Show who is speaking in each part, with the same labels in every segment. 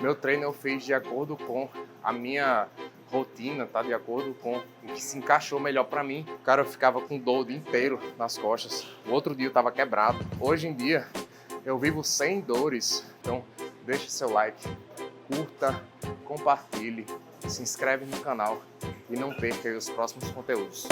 Speaker 1: Meu treino eu fiz de acordo com a minha rotina, tá? De acordo com o que se encaixou melhor para mim. O cara ficava com dor o dia inteiro nas costas. O outro dia eu tava quebrado. Hoje em dia eu vivo sem dores. Então deixa seu like, curta, compartilhe, se inscreve no canal e não perca os próximos conteúdos.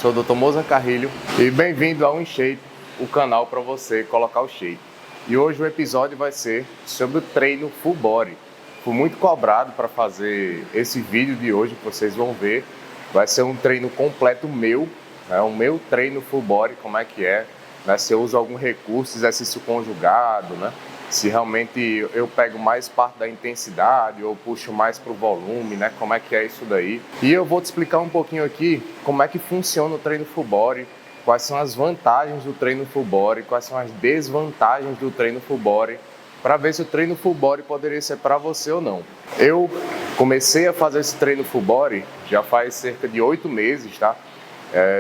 Speaker 1: Sou o Dr. Mozart Carrilho e bem-vindo ao InShape, o canal para você colocar o shape. E hoje o episódio vai ser sobre o treino Full Body. Fui muito cobrado para fazer esse vídeo de hoje que vocês vão ver. Vai ser um treino completo meu, né? O meu treino Full Body, como é que é, né? Se eu uso algum recurso, exercício conjugado, né? Se realmente eu pego mais parte da intensidade ou puxo mais para o volume, né? Como é que é isso daí. E eu vou te explicar um pouquinho aqui como é que funciona o treino Full Body, quais são as vantagens do treino Full Body, quais são as desvantagens do treino Full Body, para ver se o treino Full Body poderia ser para você ou não. Eu comecei a fazer esse treino Full Body já faz cerca de 8 meses, tá?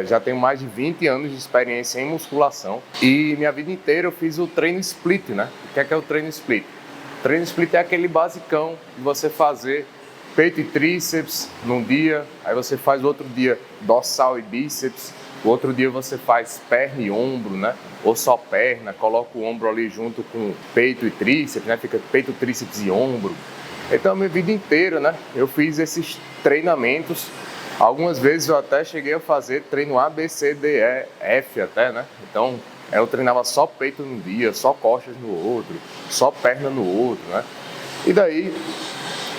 Speaker 1: Já tenho mais de 20 anos de experiência em musculação e minha vida inteira eu fiz o treino split, né? O que é o treino split? O treino split é aquele basicão de você fazer peito e tríceps num dia, aí você faz o outro dia dorsal e bíceps, o outro dia você faz perna e ombro, né? Ou só perna, coloca o ombro ali junto com peito e tríceps, né? Fica peito, tríceps e ombro. Então, a minha vida inteira, né? Eu fiz esses treinamentos. Algumas vezes eu até cheguei a fazer treino A, B, C, D, E, F até, né? Então, eu treinava só peito num dia, só costas no outro, só perna no outro, né? E daí,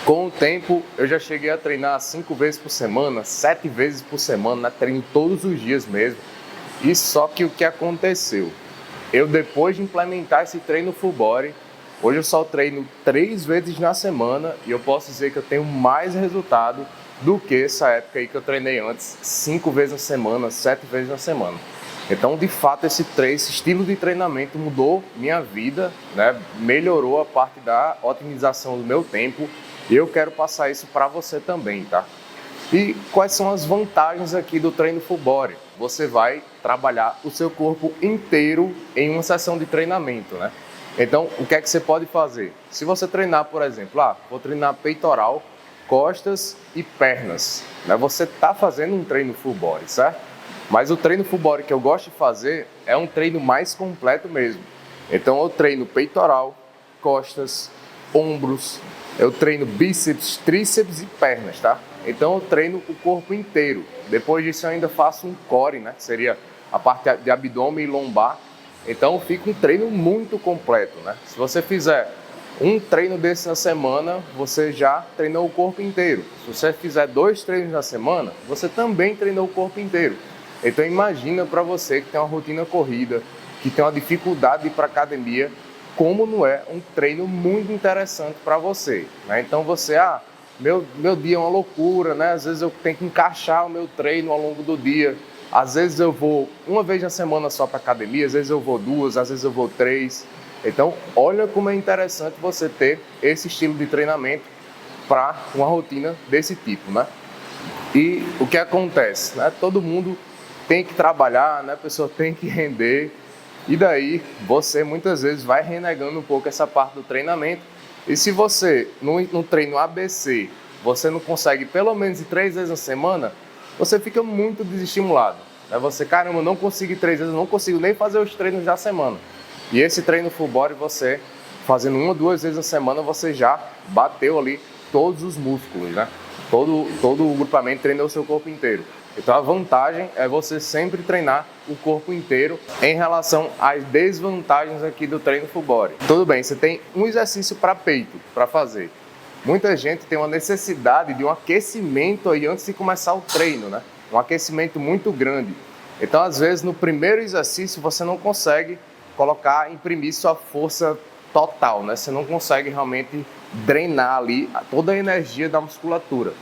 Speaker 1: com o tempo, eu já cheguei a treinar 5 vezes por semana, 7 vezes por semana, né? Treino todos os dias mesmo. E só que o que aconteceu? Eu, depois de implementar esse treino Full Body, hoje eu só treino 3 vezes na semana e eu posso dizer que eu tenho mais resultado do que essa época aí que eu treinei antes, 5 vezes na semana, 7 vezes na semana. Então, de fato, esse estilo de treinamento mudou minha vida, né? Melhorou a parte da otimização do meu tempo. E eu quero passar isso para você também, tá? E quais são as vantagens aqui do treino Full Body? Você vai trabalhar o seu corpo inteiro em uma sessão de treinamento, né? Então, o que é que você pode fazer? Se você treinar, por exemplo, vou treinar peitoral, costas e pernas, né? Você está fazendo um treino Full Body, certo? Mas o treino Full Body que eu gosto de fazer é um treino mais completo mesmo. Então, eu treino peitoral, costas, ombros, eu treino bíceps, tríceps e pernas, tá? Então eu treino o corpo inteiro. Depois disso eu ainda faço um core, né? Seria a parte de abdômen e lombar. Então fica um treino muito completo, né? Se você fizer um treino desse na semana, você já treinou o corpo inteiro. Se você fizer 2 treinos na semana, você também treinou o corpo inteiro. Então imagina para você que tem uma rotina corrida, que tem uma dificuldade de ir para academia, como não é um treino muito interessante para você, né? Então você, meu dia é uma loucura, né? Às vezes eu tenho que encaixar o meu treino ao longo do dia. Às vezes eu vou uma vez na semana só para academia, às vezes eu vou 2, às vezes eu vou 3. Então, olha como é interessante você ter esse estilo de treinamento para uma rotina desse tipo, né? E o que acontece, né? Todo mundo tem que trabalhar, né? A pessoa tem que render. E daí, você muitas vezes vai renegando um pouco essa parte do treinamento. E se você, no treino ABC, você não consegue pelo menos ir 3 vezes na semana, você fica muito desestimulado. Você, caramba, eu não consigo ir 3 vezes, eu não consigo nem fazer os treinos da semana. E esse treino Full Body, você fazendo 1 ou 2 vezes na semana, você já bateu ali todos os músculos, né? Todo o grupamento treinou o seu corpo inteiro. Então a vantagem é você sempre treinar o corpo inteiro em relação às desvantagens aqui do treino Full Body. Tudo bem, você tem um exercício para peito para fazer. Muita gente tem uma necessidade de um aquecimento aí antes de começar o treino, né? Um aquecimento muito grande. Então às vezes no primeiro exercício você não consegue imprimir sua força total, né? Você não consegue realmente drenar ali toda a energia da musculatura.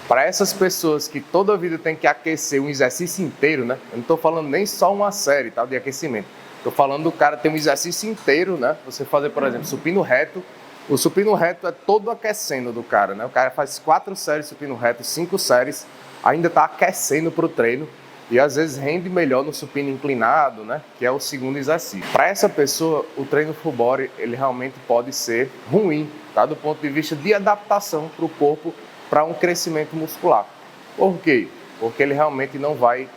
Speaker 1: Para essas pessoas que toda a vida tem que aquecer um exercício inteiro, né? Eu não estou falando nem só uma série, tá, de aquecimento. Estou falando do cara ter um exercício inteiro, né? Você fazer, por exemplo, supino reto. O supino reto é todo aquecendo do cara, né? O cara faz 4 séries de supino reto, 5 séries, ainda está aquecendo para o treino. E às vezes rende melhor no supino inclinado, né? Que é o segundo exercício. Para essa pessoa, o treino Full Body, ele realmente pode ser ruim, tá? tá? Do ponto de vista de adaptação para o corpo para um crescimento muscular. Por quê? Porque ele realmente não vai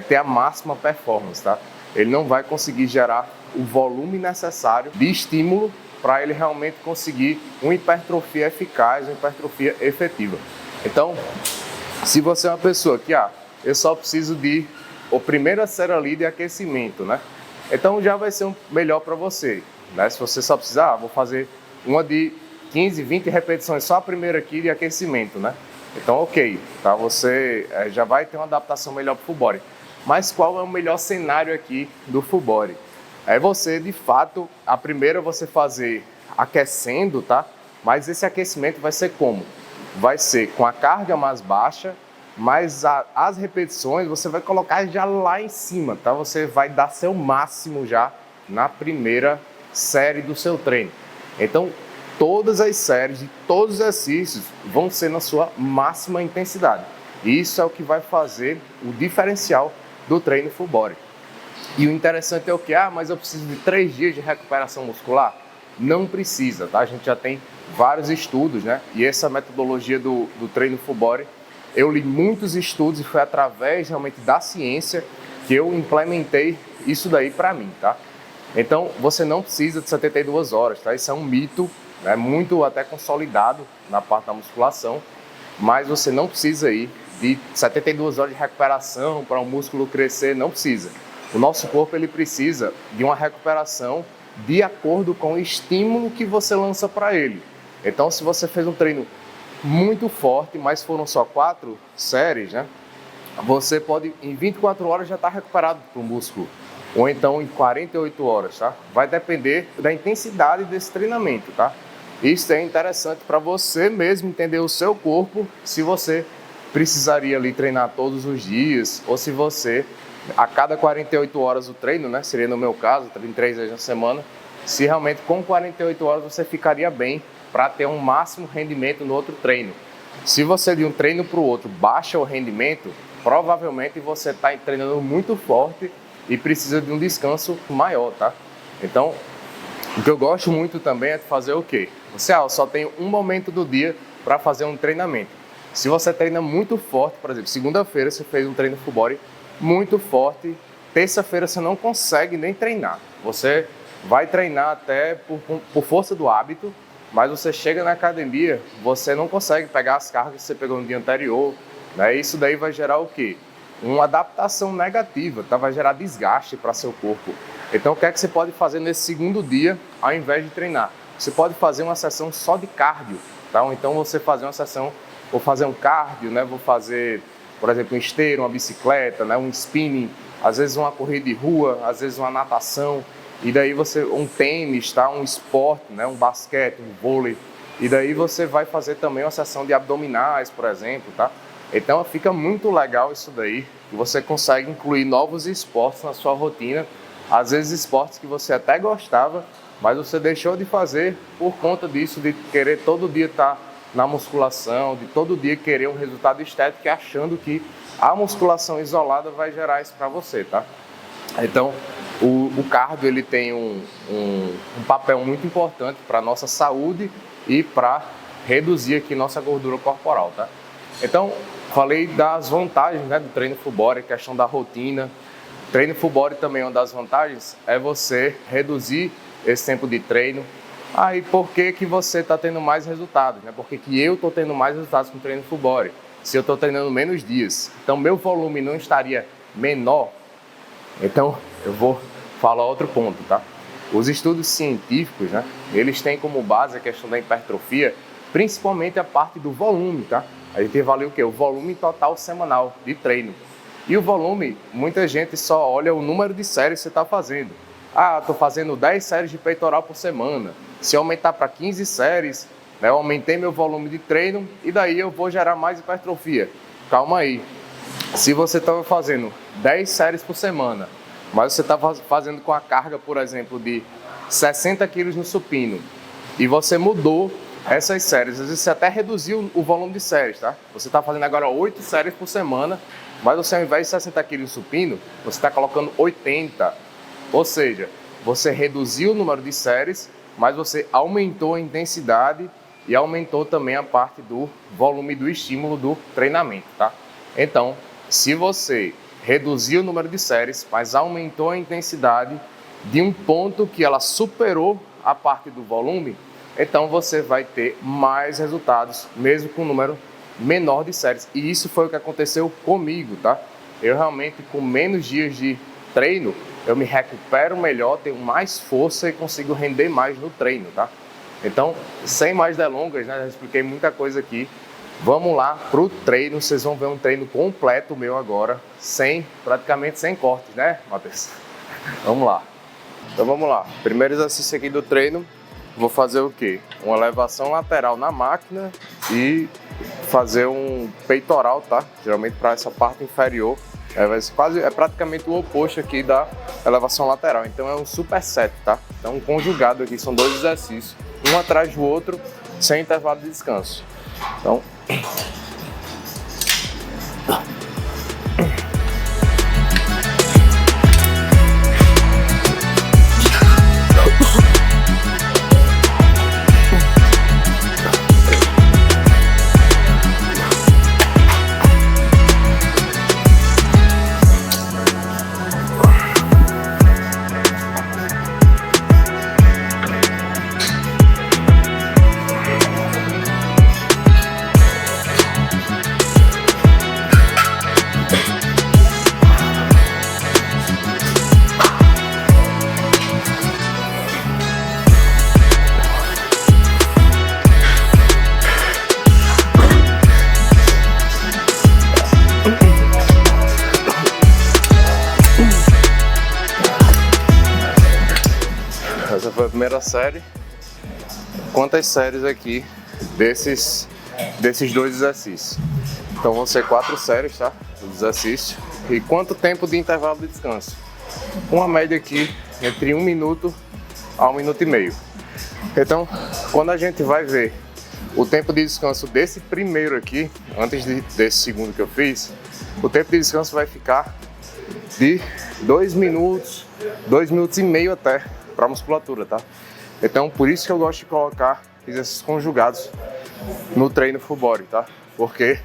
Speaker 1: ter a máxima performance, tá? Ele não vai conseguir gerar o volume necessário de estímulo para ele realmente conseguir uma hipertrofia eficaz, uma hipertrofia efetiva. Então, se você é uma pessoa que, eu só preciso de a primeira série ali de aquecimento, né? Então já vai ser melhor para você, né? Se você só precisar, vou fazer uma de 15, 20 repetições, só a primeira aqui de aquecimento, né? Então, ok, tá? Você já vai ter uma adaptação melhor para o full body. Mas qual é o melhor cenário aqui do full body? É você, de fato, a primeira você fazer aquecendo, tá? Mas esse aquecimento vai ser como? Vai ser com a carga mais baixa, mas as repetições você vai colocar já lá em cima, tá? Você vai dar seu máximo já na primeira série do seu treino. Então, todas as séries de todos os exercícios vão ser na sua máxima intensidade. Isso é o que vai fazer o diferencial do treino full body. E o interessante é o que? Mas eu preciso de 3 dias de recuperação muscular? Não precisa, tá? A gente já tem vários estudos, né? E essa metodologia do treino full body, eu li muitos estudos e foi através realmente da ciência que eu implementei isso daí para mim, tá? Então, você não precisa de 72 horas, tá? Isso é um mito, né? Muito até consolidado na parte da musculação, mas você não precisa aí de 72 horas de recuperação para o músculo crescer, não precisa. O nosso corpo ele precisa de uma recuperação de acordo com o estímulo que você lança para ele. Então, se você fez um treino muito forte, mas foram só 4 séries, né? Você pode, em 24 horas, já estar recuperado para o músculo. Ou então em 48 horas, tá? Vai depender da intensidade desse treinamento, tá? Isso é interessante para você mesmo entender o seu corpo, se você precisaria ali treinar todos os dias, ou se você, a cada 48 horas o treino, né? Seria no meu caso, treino 3 vezes na semana, se realmente com 48 horas você ficaria bem para ter um máximo rendimento no outro treino. Se você de um treino para o outro baixa o rendimento, provavelmente você está treinando muito forte e precisa de um descanso maior, tá? Então, o que eu gosto muito também é de fazer o quê? Você só tem um momento do dia para fazer um treinamento. Se você treina muito forte, por exemplo, segunda-feira você fez um treino full body muito forte, terça-feira você não consegue nem treinar. Você vai treinar até por força do hábito, mas você chega na academia, você não consegue pegar as cargas que você pegou no dia anterior, né? Isso daí vai gerar o quê? Uma adaptação negativa, tá? Vai gerar desgaste para seu corpo. Então, o que é que você pode fazer nesse segundo dia, ao invés de treinar? Você pode fazer uma sessão só de cardio, tá? Ou então você fazer uma sessão, vou fazer um cardio, né? Vou fazer, por exemplo, um esteiro, uma bicicleta, né? Um spinning, às vezes uma corrida de rua, às vezes uma natação, e daí você, um tênis, tá? Um esporte, né? Um basquete, um vôlei, e daí você vai fazer também uma sessão de abdominais, por exemplo, tá? Então fica muito legal isso daí, que você consegue incluir novos esportes na sua rotina, às vezes esportes que você até gostava, mas você deixou de fazer por conta disso, de querer todo dia estar na musculação, de todo dia querer um resultado estético, achando que a musculação isolada vai gerar isso para você, tá? Então, o cardio ele tem um papel muito importante para a nossa saúde e para reduzir aqui nossa gordura corporal, tá? Então, falei das vantagens, né, do treino full body, questão da rotina. Treino full body também, uma das vantagens é você reduzir esse tempo de treino. E por que que você está tendo mais resultados, né? Por que que eu estou tendo mais resultados com o treino full body? Se eu estou treinando menos dias, então meu volume não estaria menor? Então, eu vou falar outro ponto, tá? Os estudos científicos, né, eles têm como base a questão da hipertrofia, principalmente a parte do volume, tá? A gente avalia o quê? O volume total semanal de treino. E o volume, muita gente só olha o número de séries que você está fazendo. Estou fazendo 10 séries de peitoral por semana. Se eu aumentar para 15 séries, né, eu aumentei meu volume de treino e daí eu vou gerar mais hipertrofia. Calma aí. Se você estava fazendo 10 séries por semana, mas você estava fazendo com a carga, por exemplo, de 60 quilos no supino, e você mudou essas séries, às vezes você até reduziu o volume de séries, tá? Você está fazendo agora 8 séries por semana, mas você ao invés de 60 quilos no supino, você está colocando 80. Ou seja, você reduziu o número de séries, mas você aumentou a intensidade e aumentou também a parte do volume do estímulo do treinamento, tá? Então, se você reduziu o número de séries, mas aumentou a intensidade de um ponto que ela superou a parte do volume, então você vai ter mais resultados, mesmo com um número menor de séries. E isso foi o que aconteceu comigo, tá? Eu realmente, com menos dias de treino, eu me recupero melhor, tenho mais força e consigo render mais no treino, tá? Então, sem mais delongas, né? Já expliquei muita coisa aqui. Vamos lá pro treino, vocês vão ver um treino completo meu agora, praticamente sem cortes, né, Matheus? Vamos lá. Então vamos lá. Primeiro exercício aqui do treino, vou fazer o quê? Uma elevação lateral na máquina e fazer um peitoral, tá? Geralmente para essa parte inferior. É praticamente o oposto aqui da elevação lateral, então é um superset, tá? Então um conjugado aqui, são 2 exercícios, um atrás do outro, sem intervalo de descanso. Então, essa foi a primeira série. Quantas séries aqui desses 2 exercícios? Então vão ser 4 séries, tá? Do exercício. E quanto tempo de intervalo de descanso? Uma média aqui entre 1 minuto a 1 minuto e meio. Então, quando a gente vai ver o tempo de descanso desse primeiro aqui, antes desse segundo que eu fiz, o tempo de descanso vai ficar de 2 minutos, 2 minutos e meio até, para a musculatura, tá? Então, por isso que eu gosto de colocar exercícios conjugados no treino full body, tá? Porque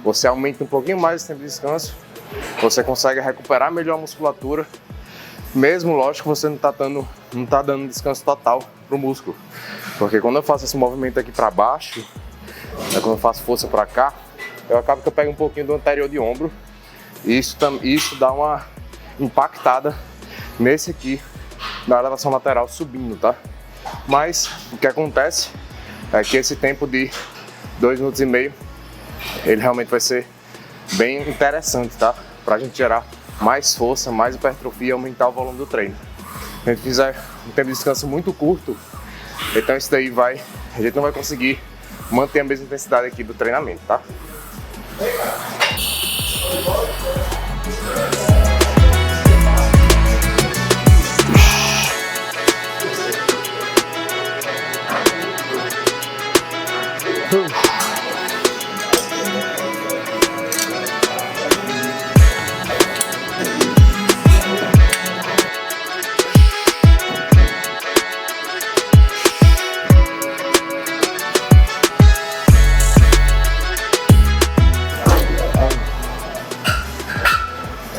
Speaker 1: você aumenta um pouquinho mais o tempo de descanso, você consegue recuperar melhor a musculatura, mesmo, lógico, você não tá dando descanso total pro músculo. Porque quando eu faço esse movimento aqui para baixo, quando eu faço força para cá, eu acabo que eu pego um pouquinho do anterior de ombro, e isso dá uma impactada nesse aqui, na elevação lateral subindo, tá? Mas o que acontece é que esse tempo de 2 minutos e meio, ele realmente vai ser bem interessante, tá? Pra gente gerar mais força, mais hipertrofia e aumentar o volume do treino. Se a gente fizer um tempo de descanso muito curto, então isso daí a gente não vai conseguir manter a mesma intensidade aqui do treinamento, tá?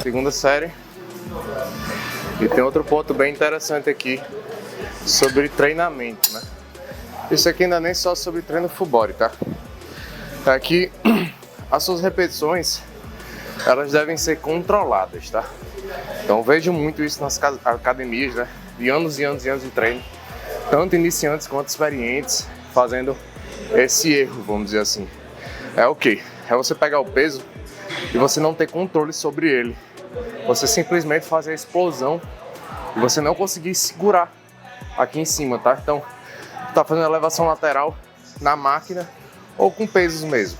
Speaker 1: Segunda série. E tem outro ponto bem interessante aqui sobre treinamento, né? Isso aqui ainda nem só sobre treino full body, tá? Aqui as suas repetições, elas devem ser controladas, tá? Então vejo muito isso nas academias, né? De anos e anos e anos de treino, tanto iniciantes quanto experientes fazendo esse erro, vamos dizer assim. É o quê? É você pegar o peso e você não ter controle sobre ele. Você simplesmente fazer a explosão e você não conseguir segurar aqui em cima, tá? Então, tá fazendo elevação lateral na máquina ou com pesos mesmo.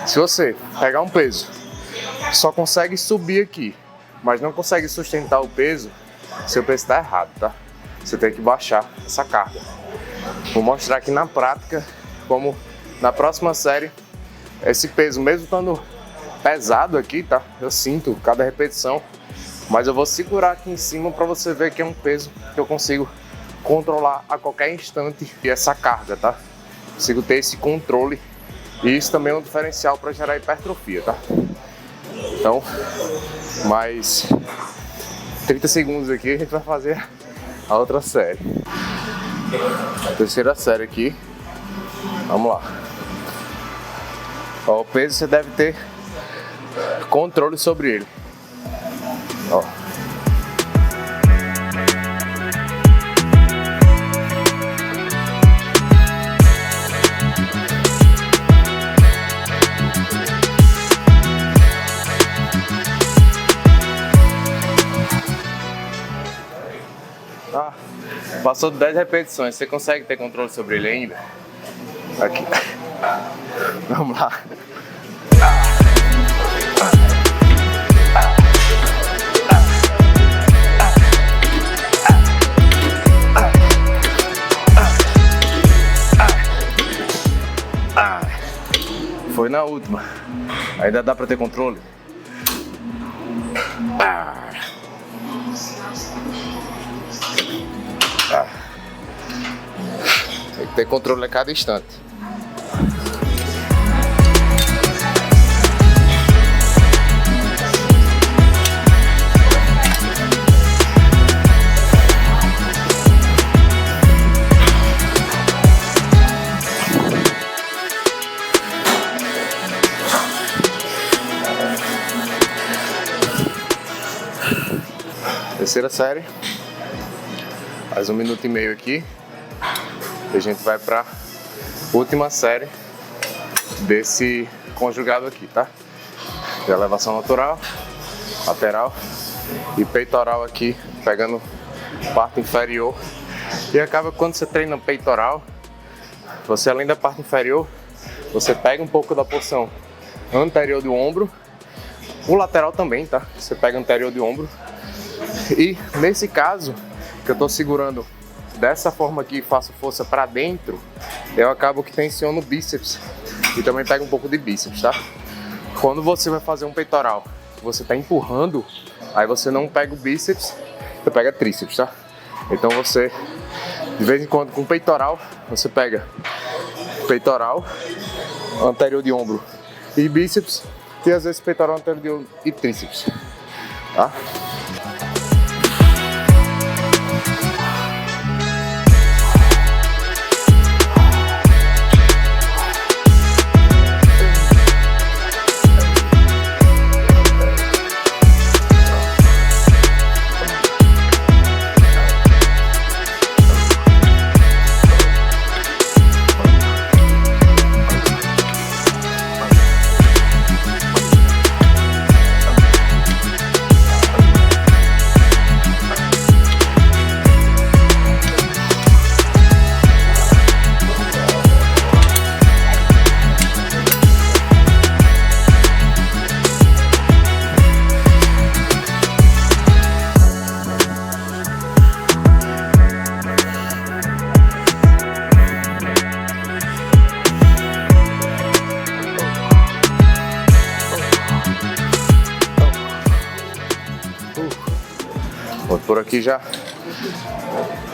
Speaker 1: Se você pegar um peso, só consegue subir aqui, mas não consegue sustentar o peso, seu peso está errado, tá? Você tem que baixar essa carga. Vou mostrar aqui na prática como na próxima série esse peso, mesmo estando pesado aqui, tá? Eu sinto cada repetição, mas eu vou segurar aqui em cima para você ver que é um peso que eu consigo controlar a qualquer instante essa carga, tá? Consigo ter esse controle e isso também é um diferencial para gerar hipertrofia, tá? Então, mais 30 segundos aqui a gente vai fazer a outra série. A terceira série aqui. Vamos lá. Ó, o peso você deve ter controle sobre ele. Ó. Ah, passou de 10 repetições, você consegue ter controle sobre ele ainda? Aqui. Vamos lá. Foi na última. Ainda dá pra ter controle? Tem que ter controle a cada instante. Terceira série, mais 1 minuto e meio aqui e a gente vai para última série desse conjugado aqui, tá? De elevação natural, lateral e peitoral aqui, pegando parte inferior. E acaba quando você treina peitoral, você além da parte inferior, você pega um pouco da porção anterior do ombro, o lateral também, tá? Você pega anterior do ombro. E nesse caso, que eu tô segurando dessa forma aqui e faço força para dentro, eu acabo que tensiono o bíceps e também pego um pouco de bíceps, tá? Quando você vai fazer um peitoral, você tá empurrando, aí você não pega o bíceps, você pega tríceps, tá? Então você, de vez em quando com peitoral, você pega peitoral, anterior de ombro e bíceps, e às vezes peitoral, anterior de ombro e tríceps, tá? Por aqui já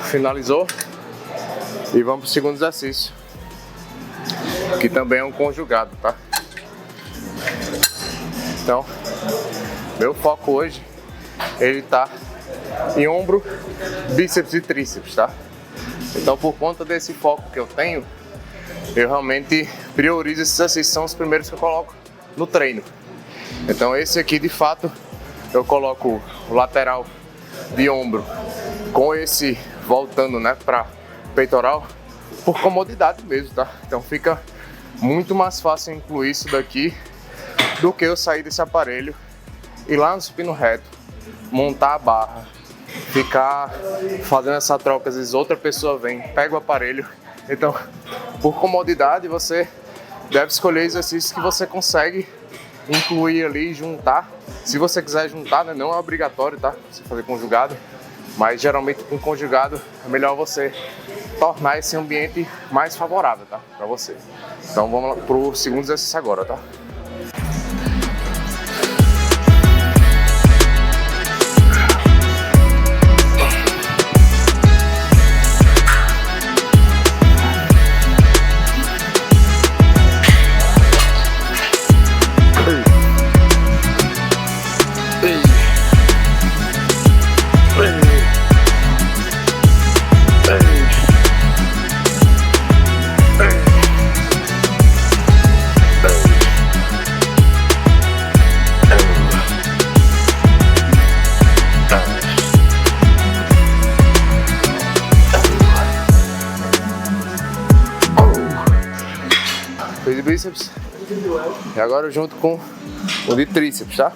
Speaker 1: finalizou e vamos para o segundo exercício, que também é um conjugado, tá? Então, meu foco hoje, ele tá em ombro, bíceps e tríceps, tá? Então, por conta desse foco que eu tenho, eu realmente priorizo esses exercícios, são os primeiros que eu coloco no treino. Então, esse aqui, de fato, eu coloco o lateral de ombro com esse voltando, né, para peitoral por comodidade mesmo, tá? Então fica muito mais fácil incluir isso daqui do que eu sair desse aparelho e lá no supino reto montar a barra, ficar fazendo essa troca, às vezes outra pessoa vem, pega o aparelho. Então, por comodidade, você deve escolher exercícios que você consegue incluir ali, juntar. Se você quiser juntar, né, não é obrigatório, tá? Você fazer conjugado, mas geralmente com conjugado é melhor você tornar esse ambiente mais favorável, tá? Para você. Então vamos lá pro segundo exercício agora, tá? Fez de bíceps. E agora junto com o de tríceps, tá?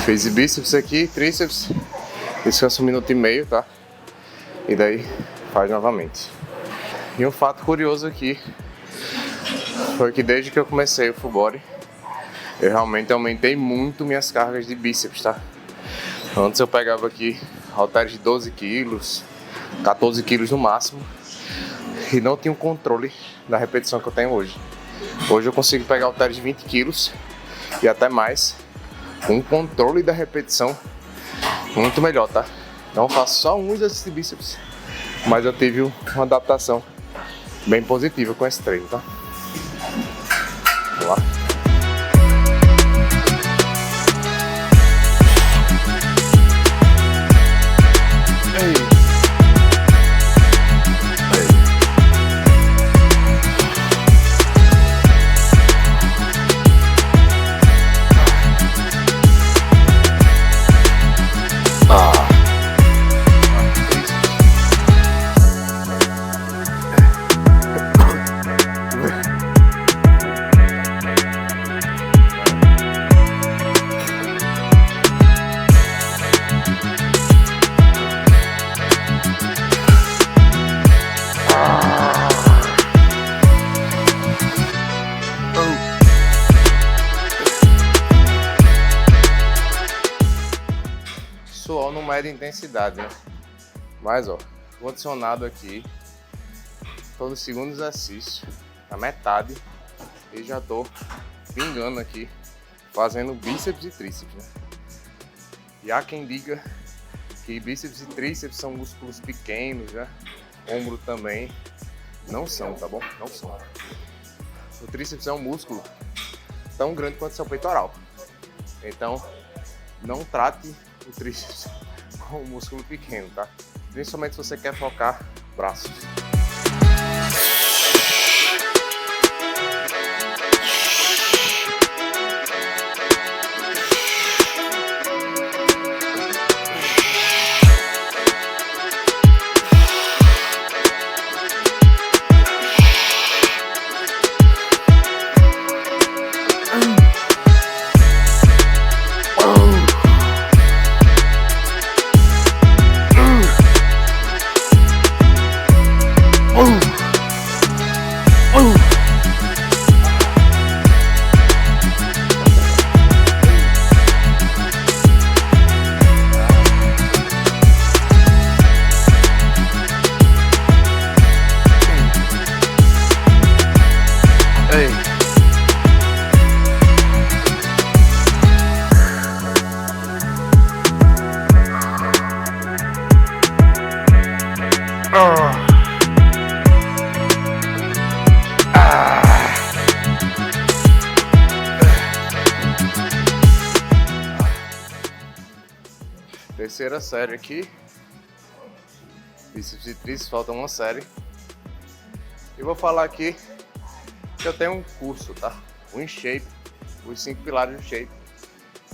Speaker 1: Fez bíceps aqui, tríceps, descansa 1,5 minutos, tá? E daí faz novamente. E um fato curioso aqui foi que desde que eu comecei o full body, eu realmente aumentei muito minhas cargas de bíceps, tá? Antes eu pegava aqui halteres de 12 quilos, 14 quilos no máximo, e não tinha o controle da repetição que eu tenho hoje. Hoje eu consigo pegar halteres de 20 quilos e até mais, com controle da repetição muito melhor, tá? Não faço só um exercício de bíceps, mas eu tive uma adaptação bem positiva com esse treino, tá? Vamos lá. Suor não mede intensidade, né? Mas ó, condicionado aqui, todo segundo exercício, na metade, e já tô pingando aqui, fazendo bíceps e tríceps, né? E há quem diga que bíceps e tríceps são músculos pequenos, né? Ombro também, não são, tá bom? Não são. O tríceps é um músculo tão grande quanto seu peitoral. Então, não trate o tríceps com um músculo pequeno, tá? Principalmente se você quer focar braços. Terceira série aqui, bíceps e tríceps, falta uma série. E vou falar aqui que eu tenho um curso, tá? O InShape, os 5 pilares do Shape.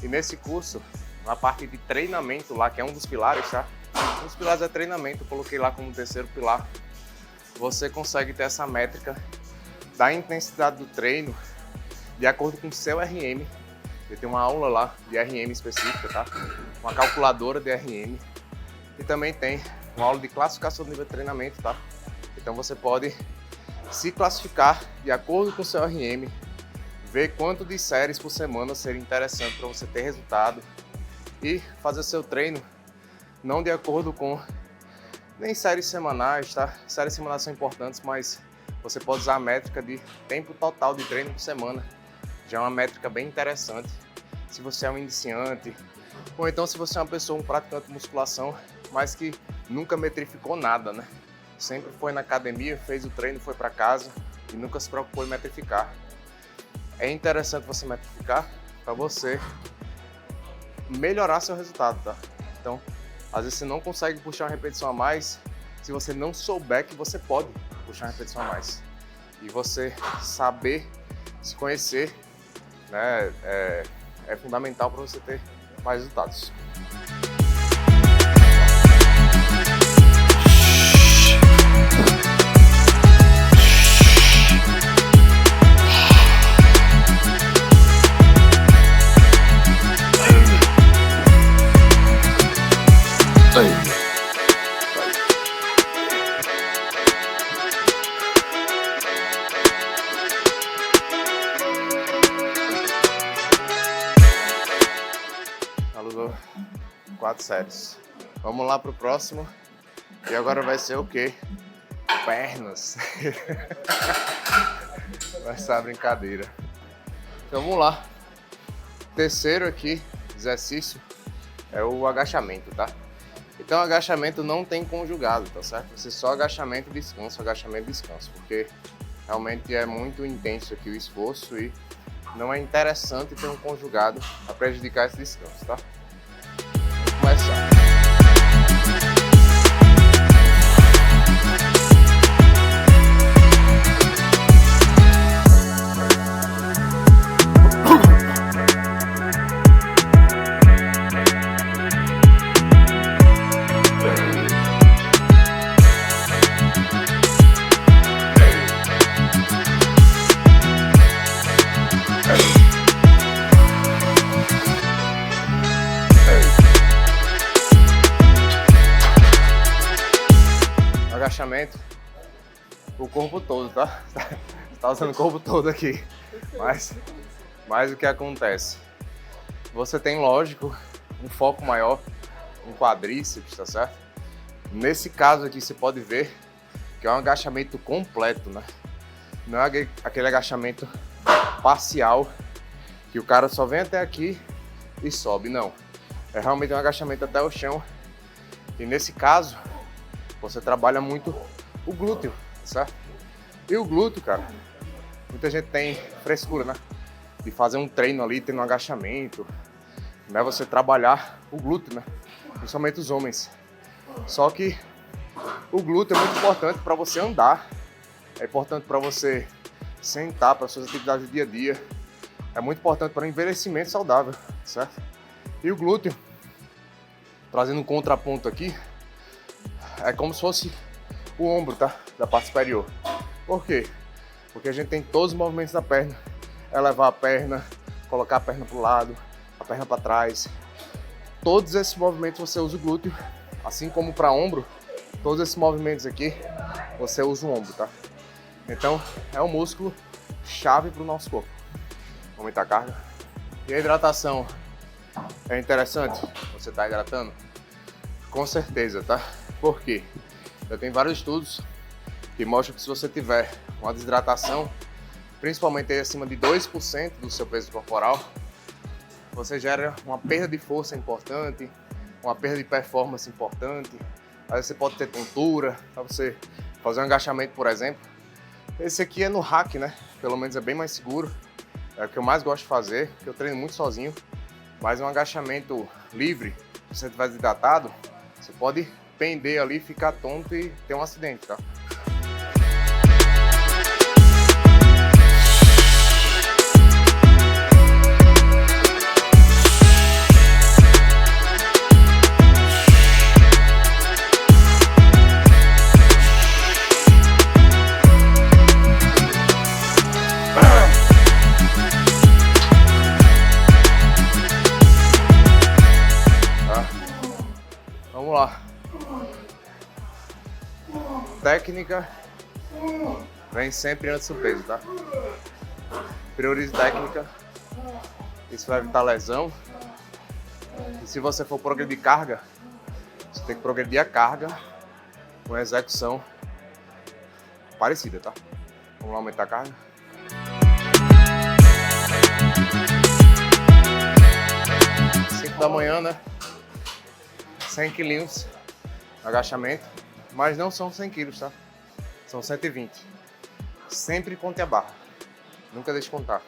Speaker 1: E nesse curso, na parte de treinamento lá, que é um dos pilares, tá? Um dos pilares é treinamento, eu coloquei lá como terceiro pilar. Você consegue ter essa métrica da intensidade do treino de acordo com o seu RM. Eu tenho uma aula lá de RM específica, tá? Uma calculadora de RM. E também tem uma aula de classificação do nível de treinamento, tá? Então você pode se classificar de acordo com o seu RM, ver quanto de séries por semana seria interessante para você ter resultado e fazer seu treino não de acordo com nem séries semanais, tá? Séries semanais são importantes, mas você pode usar a métrica de tempo total de treino por semana. Já é uma métrica bem interessante. Se você é um iniciante, ou então se você é uma pessoa, um praticante de musculação, mas que nunca metrificou nada, né? Sempre foi na academia, fez o treino, foi para casa e nunca se preocupou em metrificar. É interessante você metrificar para você melhorar seu resultado, tá? Então, às vezes você não consegue puxar uma repetição a mais se você não souber que você pode puxar uma repetição a mais. E você saber se conhecer, né, é fundamental para você ter mais resultados. Alugou 4 séries. Vamos lá pro próximo. E agora vai ser o quê? Pernas. Vai ser a brincadeira. Então vamos lá. Terceiro aqui, exercício, é o agachamento, tá? Então agachamento não tem conjugado, tá certo? Você só agachamento e descanso, porque realmente é muito intenso aqui o esforço e não é interessante ter um conjugado para prejudicar esse descanso, tá? Vamos começar. Agachamento, o corpo todo, tá? Você tá usando o corpo todo aqui, mas o que acontece? Você tem, lógico, um foco maior, um quadríceps, tá certo? Nesse caso aqui você pode ver que é um agachamento completo, né? Não é aquele agachamento parcial que o cara só vem até aqui e sobe, não. É realmente um agachamento até o chão e nesse caso você trabalha muito o glúteo, certo? E o glúteo, cara, muita gente tem frescura, né? De fazer um treino ali, tendo um agachamento, né? Você trabalhar o glúteo, né? Principalmente os homens. Só que o glúteo é muito importante para você andar, é importante para você sentar, para suas atividades do dia a dia, é muito importante para o envelhecimento saudável, certo? E o glúteo, trazendo um contraponto aqui, é como se fosse o ombro, tá? Da parte superior. Por quê? Porque a gente tem todos os movimentos da perna. Elevar a perna, colocar a perna para o lado, a perna para trás. Todos esses movimentos você usa o glúteo. Assim como para ombro, todos esses movimentos aqui, você usa o ombro, tá? Então, é um músculo chave para o nosso corpo. Vamos aumentar a carga. E a hidratação é interessante? Você está hidratando? Com certeza, tá? Por quê? Já tem vários estudos que mostram que se você tiver uma desidratação, principalmente aí acima de 2% do seu peso corporal, você gera uma perda de força importante, uma perda de performance importante. Aí você pode ter tontura, para você fazer um agachamento, por exemplo. Esse aqui é no rack, né? Pelo menos é bem mais seguro. É o que eu mais gosto de fazer, porque eu treino muito sozinho. Mas um agachamento livre, se você estiver desidratado, você pode pender ali, ficar tonto e ter um acidente, tá? Vamos lá. Técnica vem sempre antes do peso, tá? Priorize técnica. Isso vai evitar lesão. E se você for progredir carga, você tem que progredir a carga uma execução parecida, tá? Vamos lá aumentar a carga. Da manhã, né? 100 quilinhos agachamento, mas não são 100 quilos, tá? São 120. Sempre conte a barra, nunca deixe contar.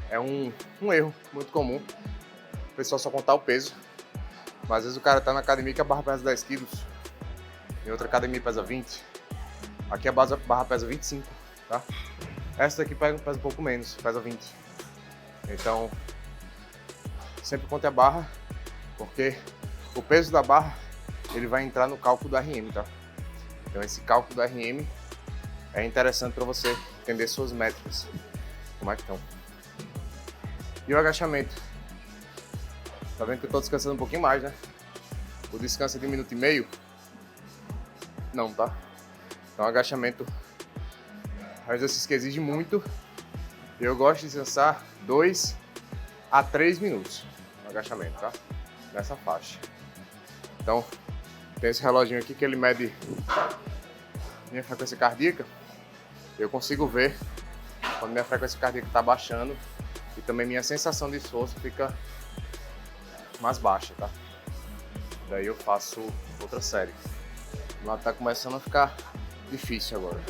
Speaker 1: É um erro muito comum, o pessoal só contar o peso, mas às vezes o cara tá na academia que a barra pesa 10 quilos, em outra academia pesa 20, aqui a barra pesa 25, tá? Essa daqui pesa um pouco menos, pesa 20. Então, sempre conte a barra, porque o peso da barra ele vai entrar no cálculo do RM, tá? Então esse cálculo do RM é interessante para você entender suas métricas, como é que estão. E o agachamento? Tá vendo que eu tô descansando um pouquinho mais, né? O descanso é de 1,5 minutos? Não, tá? Então agachamento é um exercício que exige muito. Eu gosto de descansar 2 a 3 minutos no agachamento, tá? Nessa faixa. Então, tem esse reloginho aqui que ele mede minha frequência cardíaca. Eu consigo ver quando minha frequência cardíaca está baixando e também minha sensação de esforço fica mais baixa, tá? Daí eu faço outra série. Lá tá começando a ficar difícil agora.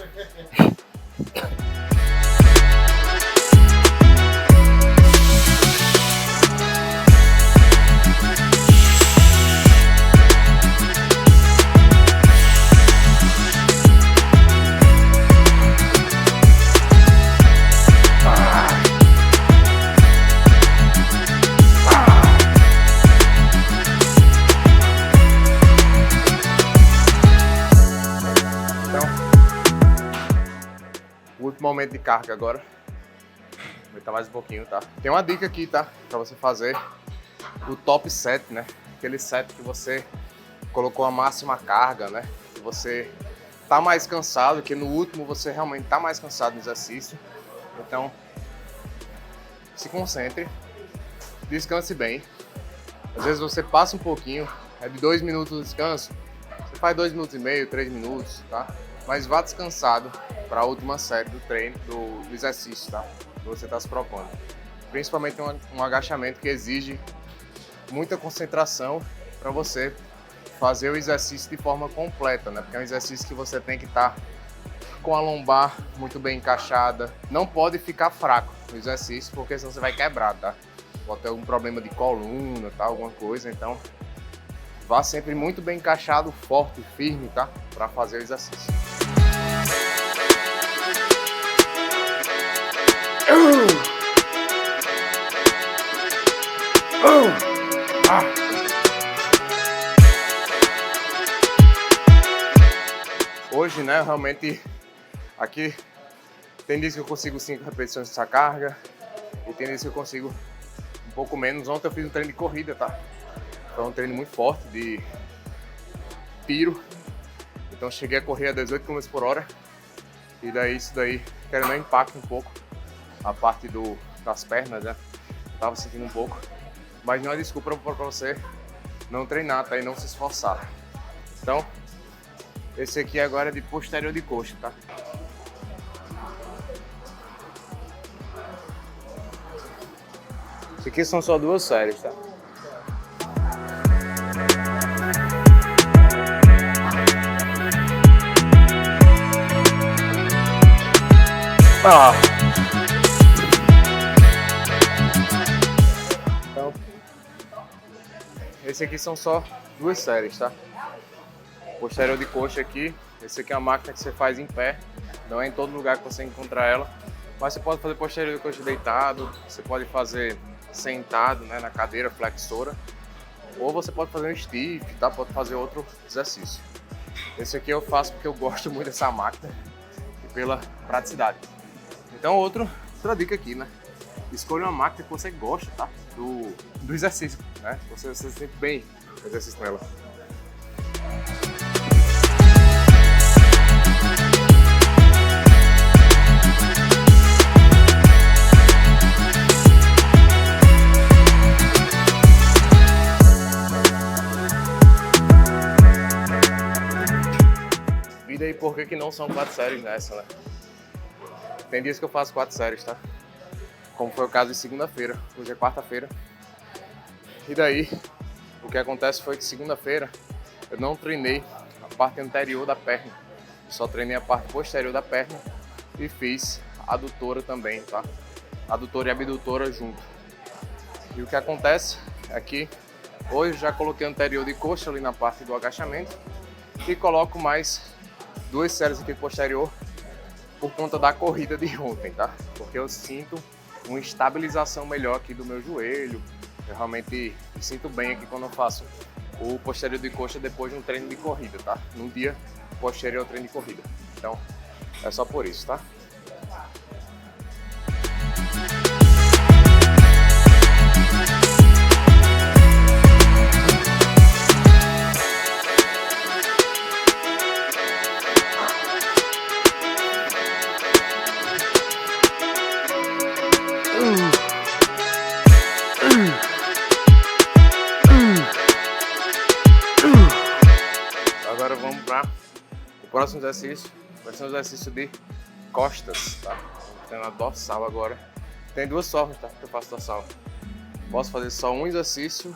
Speaker 1: Momento de carga agora. Vou aumentar mais um pouquinho, tá? Tem uma dica aqui, tá? Pra você fazer o top set, né? Aquele set que você colocou a máxima carga, né? Que você tá mais cansado, que no último você realmente tá mais cansado no exercício. Então, se concentre, descanse bem. Às vezes você passa um pouquinho, é de 2 minutos de descanso, você faz 2,5 minutos, 3 minutos, tá? Mas vá descansado para a última série do treino, do exercício, tá? Que você está se propondo. Principalmente um agachamento que exige muita concentração para você fazer o exercício de forma completa, né? Porque é um exercício que você tem que estar com a lombar muito bem encaixada. Não pode ficar fraco no exercício, porque senão você vai quebrar, tá? Pode ter algum problema de coluna, tá? Alguma coisa, então vá sempre muito bem encaixado, forte e firme, tá? Para fazer o exercício. Hoje, né, realmente aqui tem dias que eu consigo 5 repetições dessa carga e tem dias que eu consigo um pouco menos. Ontem eu fiz um treino de corrida, tá? Foi um treino muito forte de tiro, então cheguei a correr a 18 km por hora e daí isso daí, querendo ou não, impacta um pouco a parte das pernas, né? Eu tava sentindo um pouco, mas não é desculpa para você não treinar, tá? E não se esforçar. Então, esse aqui agora é de posterior de coxa, tá? Isso aqui são só 2 séries, tá? Então, esse aqui são só 2 séries, tá? Posterior de coxa aqui, esse aqui é uma máquina que você faz em pé, não é em todo lugar que você encontra ela, mas você pode fazer posterior de coxa deitado, você pode fazer sentado, né, na cadeira flexora, ou você pode fazer um stiff, tá? Pode fazer outro exercício. Esse aqui eu faço porque eu gosto muito dessa máquina e pela praticidade. Então outra dica aqui, né? Escolha uma máquina que você gosta, tá? Do exercício, né? Você se sente bem no exercício com ela. E daí por que não são 4 séries nessa, né? Tem dias que eu faço 4 séries, tá? Como foi o caso de segunda-feira. Hoje é quarta-feira. E daí, o que acontece foi que segunda-feira eu não treinei a parte anterior da perna. Só treinei a parte posterior da perna e fiz adutora também, tá? Adutora e abdutora junto. E o que acontece é que hoje já coloquei anterior de coxa ali na parte do agachamento e coloco mais 2 séries aqui posterior por conta da corrida de ontem, tá? Porque eu sinto uma estabilização melhor aqui do meu joelho. Eu realmente me sinto bem aqui quando eu faço o posterior de coxa depois de um treino de corrida, tá? No dia posterior ao treino de corrida. Então, é só por isso, tá? Agora vamos para o próximo exercício. Vai ser um exercício de costas, tá? Vou treinar dorsal agora. Tem 2 formas, tá? Que eu faço dorsal. Posso fazer só um exercício,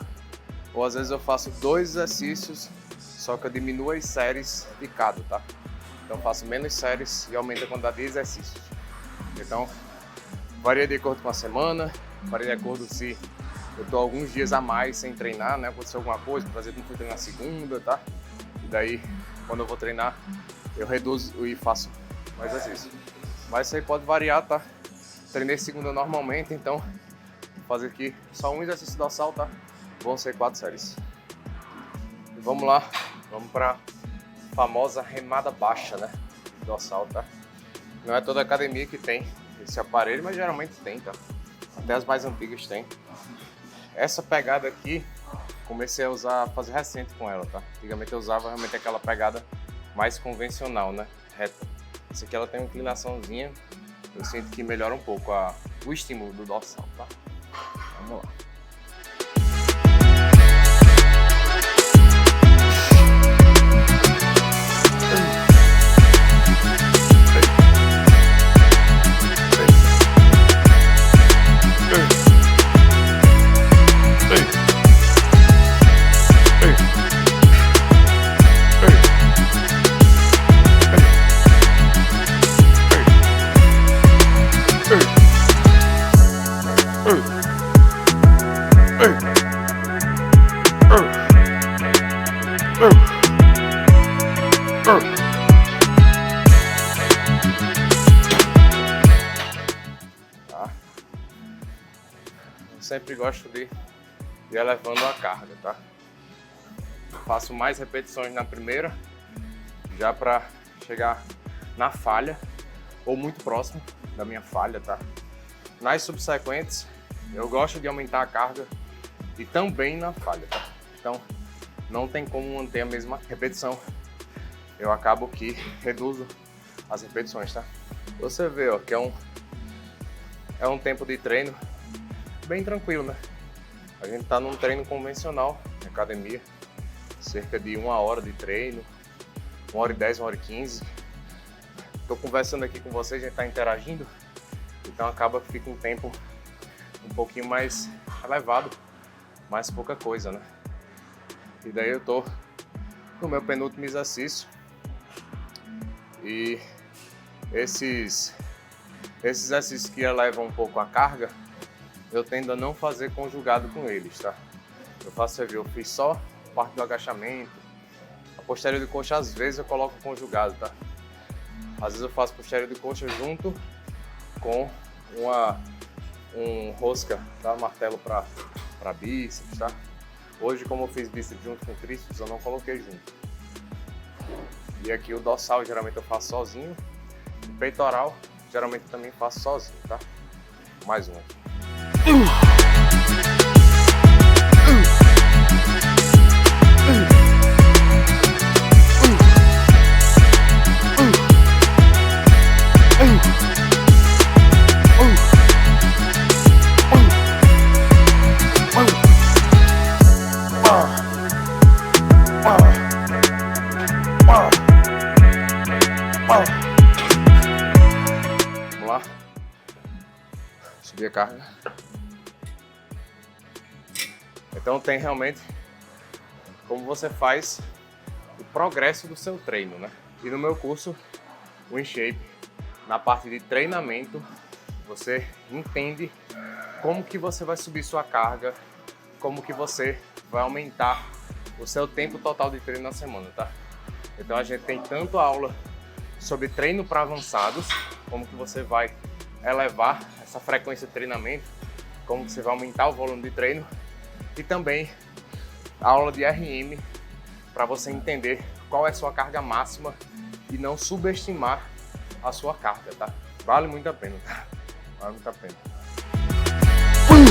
Speaker 1: ou às vezes eu faço 2 exercícios, só que eu diminuo as séries de cada, tá? Então eu faço menos séries e aumento a quantidade de exercícios. Então, varia de acordo com a semana, varia de acordo se eu tô alguns dias a mais sem treinar, né? Aconteceu alguma coisa, por exemplo, não fui treinar segunda, tá? E daí, quando eu vou treinar, eu reduzo e faço mais exercício. Mas isso aí pode variar, tá? Treinei segunda normalmente, então vou fazer aqui só um exercício dorsal, tá? Vão ser 4 séries. E vamos lá, vamos para famosa remada baixa, né? Dorsal, tá? Não é toda academia que tem esse aparelho, mas geralmente tem, tá? Até as mais antigas tem. Essa pegada aqui, comecei a usar, fazer recente com ela, tá? Antigamente eu usava realmente aquela pegada mais convencional, né? Reta. Essa aqui ela tem uma inclinaçãozinha, eu sinto que melhora um pouco o estímulo do dorsal, tá? Vamos lá. Tá. Eu sempre gosto de ir elevando a carga, tá? Faço mais repetições na primeira, já para chegar na falha ou muito próximo da minha falha, tá? Nas subsequentes, eu gosto de aumentar a carga e também na falha, tá? Então, não tem como manter a mesma repetição. Eu acabo que reduzo as repetições, tá? Você vê, ó, que é um tempo de treino bem tranquilo, né? A gente tá num treino convencional na academia, cerca de 1 hora de treino, 1h10, 1h15. Tô conversando aqui com vocês, a gente tá interagindo, então acaba que fica um tempo um pouquinho mais elevado, mais pouca coisa, né? E daí eu tô no meu penúltimo exercício e esses exercícios que elevam um pouco a carga, eu tendo a não fazer conjugado com eles, tá? Eu faço, você viu, eu fiz só parte do agachamento, a posterior de coxa às vezes eu coloco conjugado, tá? Às vezes eu faço posterior de coxa junto com um rosca, tá? Martelo para bíceps, tá? Hoje, como eu fiz bíceps junto com tríceps, eu não coloquei junto. E aqui o dorsal geralmente eu faço sozinho, o peitoral geralmente eu também faço sozinho, tá? Mais um aqui. Vamos lá. Subir a carga. Então tem realmente como você faz o progresso do seu treino, né? E no meu curso, o InShape, na parte de treinamento, você entende como que você vai subir sua carga, como que você vai aumentar o seu tempo total de treino na semana, tá? Então a gente tem tanto aula sobre treino para avançados, como que você vai elevar essa frequência de treinamento, como que você vai aumentar o volume de treino, e também a aula de RM para você entender qual é a sua carga máxima e não subestimar a sua carga, tá? Vale muito a pena, tá? Vale muito a pena. Vamos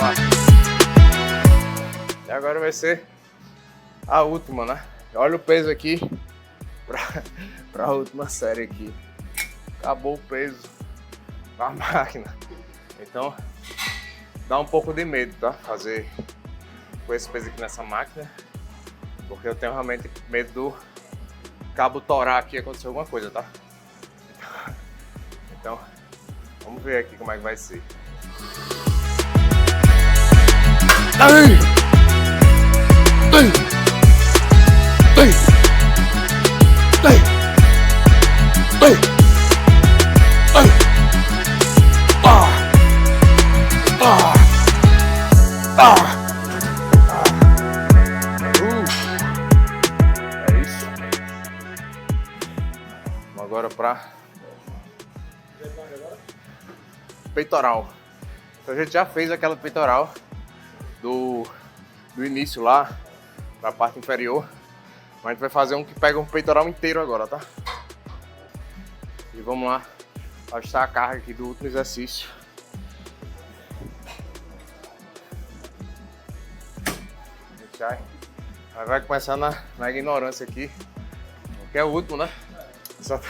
Speaker 1: lá. E agora vai ser a última, né? Olha o peso aqui para a última série aqui. Acabou o peso da máquina. Então dá um pouco de medo, tá? Fazer com esse peso aqui nessa máquina, porque eu tenho realmente medo do cabo torar aqui e acontecer alguma coisa, tá? Então vamos ver aqui como é que vai ser. Ai! Ai! Ai! Ai! Ai! Ai! Ah! Ah! Ah! É isso. Vamos agora para peitoral. Então a gente já fez aquela peitoral do início lá, da parte inferior. Mas a gente vai fazer um que pega um peitoral inteiro agora, tá? E vamos lá ajustar a carga aqui do último exercício. Vai começar na ignorância aqui, que é o último, né? Só...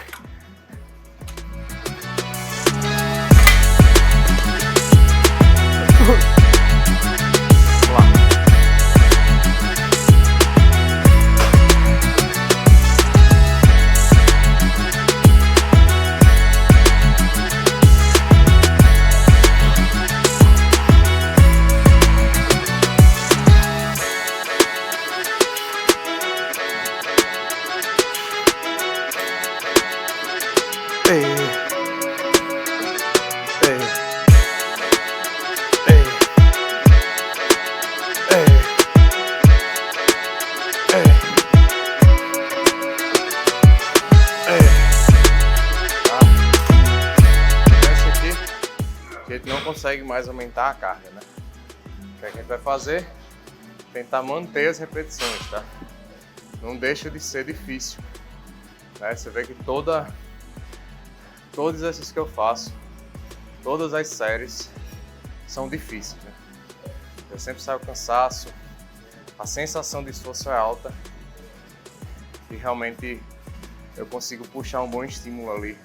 Speaker 1: A gente não consegue mais aumentar a carga, né? O que a gente vai fazer? Tentar manter as repetições, tá? Não deixa de ser difícil, né? Você vê que todo exercício que eu faço, todas as séries são difíceis, né? Eu sempre saio cansaço, a sensação de esforço é alta e realmente eu consigo puxar um bom estímulo ali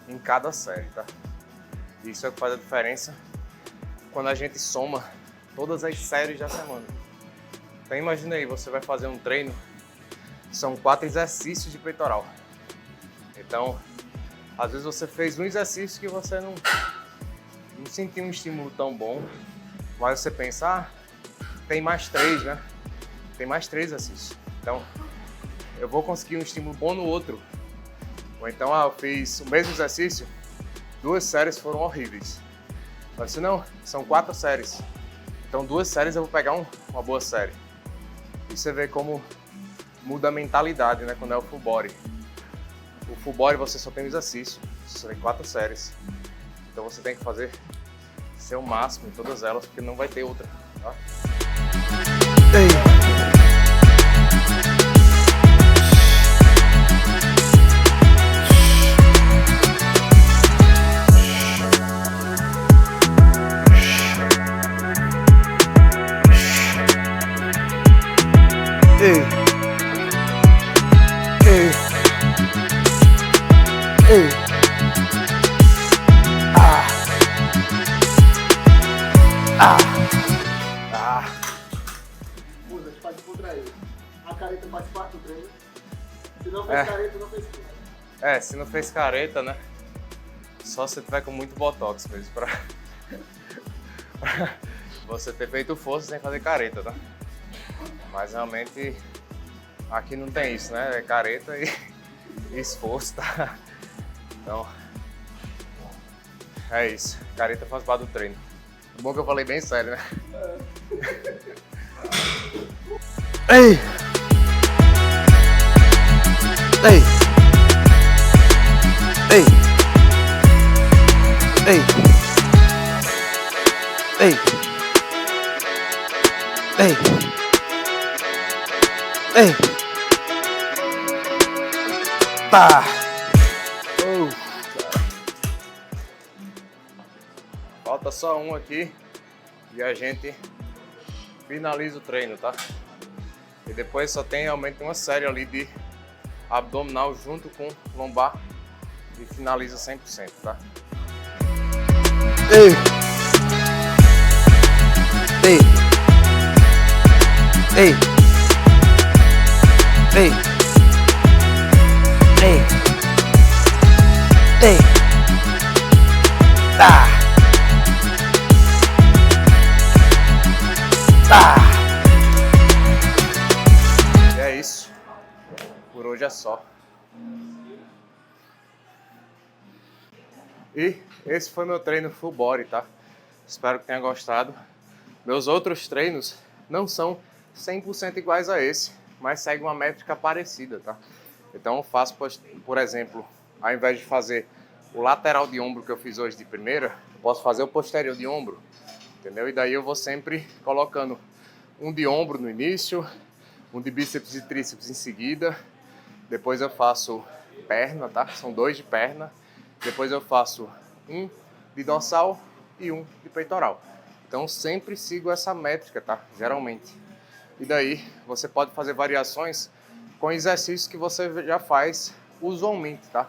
Speaker 1: em cada série, tá? Isso é o que faz a diferença quando a gente soma todas as séries da semana. Então imagina aí, você vai fazer um treino, são 4 exercícios de peitoral. Então, às vezes você fez um exercício que você não sentiu um estímulo tão bom, mas você pensa, tem mais 3, né? Tem mais 3 exercícios. Então, eu vou conseguir um estímulo bom no outro. Ou então, eu fiz o mesmo exercício, 2 séries foram horríveis. Mas se não, são 4 séries. Então 2 séries eu vou pegar uma boa série. E você vê como muda a mentalidade, né? Quando é o full body. O full body você só tem um exercício, você só tem 4 séries. Então você tem que fazer seu máximo em todas elas, porque não vai ter outra, tá?
Speaker 2: contra ele. A careta faz parte do treino. Se não fez careta, não fez treino.
Speaker 1: Se não fez careta, né? Só se tiver com muito botox mesmo pra você ter feito força sem fazer careta, tá? Mas realmente aqui não tem isso, né? É careta e esforço, tá? Então é isso. Careta faz parte do treino. Bom que eu falei bem sério, né?
Speaker 3: Ei! Ei! Ei! Ei! Ei! Ei! Ei! Tá!
Speaker 1: Falta só um aqui e a gente finaliza o treino, tá? E depois só tem realmente uma série ali de abdominal junto com lombar e finaliza 100%, tá?
Speaker 3: Ei! Ei! Ei! Ei! Ei! Ei! Tá!
Speaker 1: E é isso. Por hoje é só. E esse foi meu treino full body, tá? Espero que tenha gostado. Meus outros treinos não são 100% iguais a esse, mas seguem uma métrica parecida, tá? Então eu faço, por exemplo, ao invés de fazer o lateral de ombro que eu fiz hoje de primeira, eu posso fazer o posterior de ombro, entendeu? E daí eu vou sempre colocando um de ombro no início, um de bíceps e tríceps em seguida, depois eu faço perna, tá? São 2 de perna, depois eu faço um de dorsal e um de peitoral. Então sempre sigo essa métrica, tá? Geralmente. E daí você pode fazer variações com exercícios que você já faz usualmente, tá?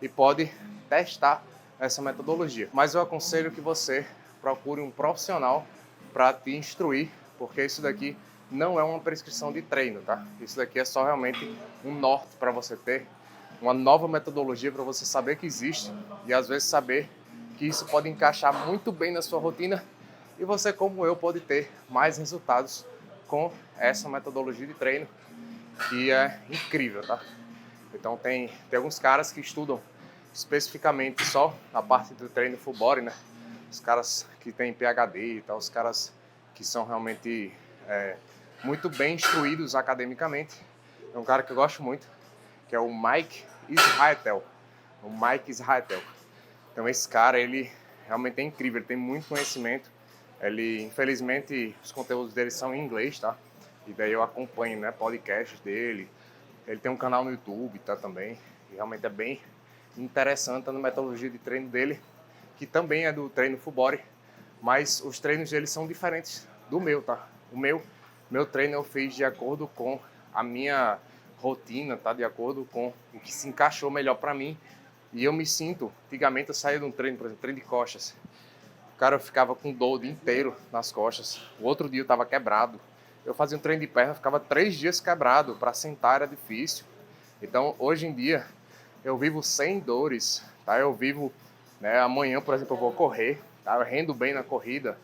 Speaker 1: E pode testar essa metodologia. Mas eu aconselho que você procure um profissional para te instruir, porque isso daqui não é uma prescrição de treino, tá? Isso daqui é só realmente um norte para você ter uma nova metodologia para você saber que existe e às vezes saber que isso pode encaixar muito bem na sua rotina e você, como eu, pode ter mais resultados com essa metodologia de treino que é incrível, tá? Então tem alguns caras que estudam especificamente só a parte do treino full body, né? Os caras que têm PhD e tal, os caras que são realmente muito bem instruídos academicamente. É um cara que eu gosto muito, que é o Mike Israetel. O Mike Israetel. Então esse cara, ele realmente é incrível, ele tem muito conhecimento. Ele, infelizmente, os conteúdos dele são em inglês, tá? E daí eu acompanho, né, podcasts dele. Ele tem um canal no YouTube, tá, também. E realmente é bem interessante a metodologia de treino dele, que também é do treino full body, mas os treinos dele são diferentes do meu, tá? O meu treino eu fiz de acordo com a minha rotina, tá? De acordo com o que se encaixou melhor para mim. E eu me sinto, antigamente eu saía de um treino, por exemplo, treino de costas. Cara, eu ficava com dor o dia inteiro nas costas. O outro dia eu tava quebrado. Eu fazia um treino de perna, ficava 3 dias quebrado. Para sentar era difícil. Então, hoje em dia, eu vivo sem dores, tá? Eu vivo, né, amanhã, por exemplo, eu vou correr, tá? Eu rendo bem na corrida.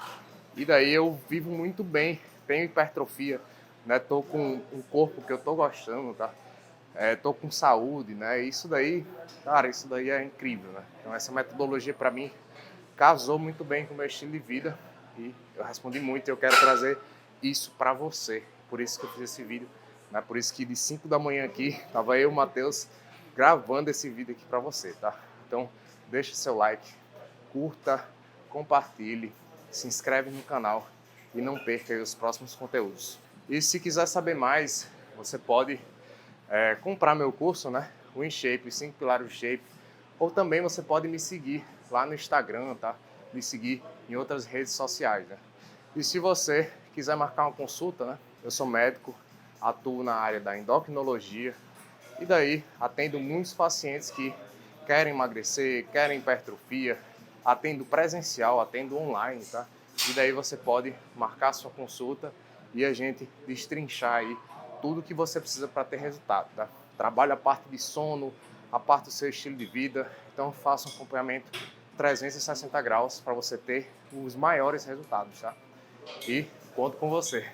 Speaker 1: E daí eu vivo muito bem. Tenho hipertrofia, né? Tô com um corpo que eu tô gostando, tá? Tô com saúde, né? Isso daí, cara, isso daí é incrível, né? Então, essa metodologia para mim casou muito bem com o meu estilo de vida e eu respondi muito e eu quero trazer isso para você. Por isso que eu fiz esse vídeo, né? Por isso que de 5 da manhã aqui, tava eu e o Matheus gravando esse vídeo aqui para você, tá? Então, deixa seu like, curta, compartilhe, se inscreve no canal e não perca aí os próximos conteúdos. E se quiser saber mais, você pode comprar meu curso, né? O InShape, 5 Pilares do Shape, ou também você pode me seguir lá no Instagram, tá? Me seguir em outras redes sociais, né? E se você quiser marcar uma consulta, né? Eu sou médico, atuo na área da endocrinologia e daí atendo muitos pacientes que querem emagrecer, querem hipertrofia, atendo presencial, atendo online, tá? E daí você pode marcar sua consulta e a gente destrinchar aí tudo que você precisa para ter resultado, tá? Trabalho a parte de sono, a parte do seu estilo de vida, então faça um acompanhamento 360 graus para você ter os maiores resultados, tá? E conto com você.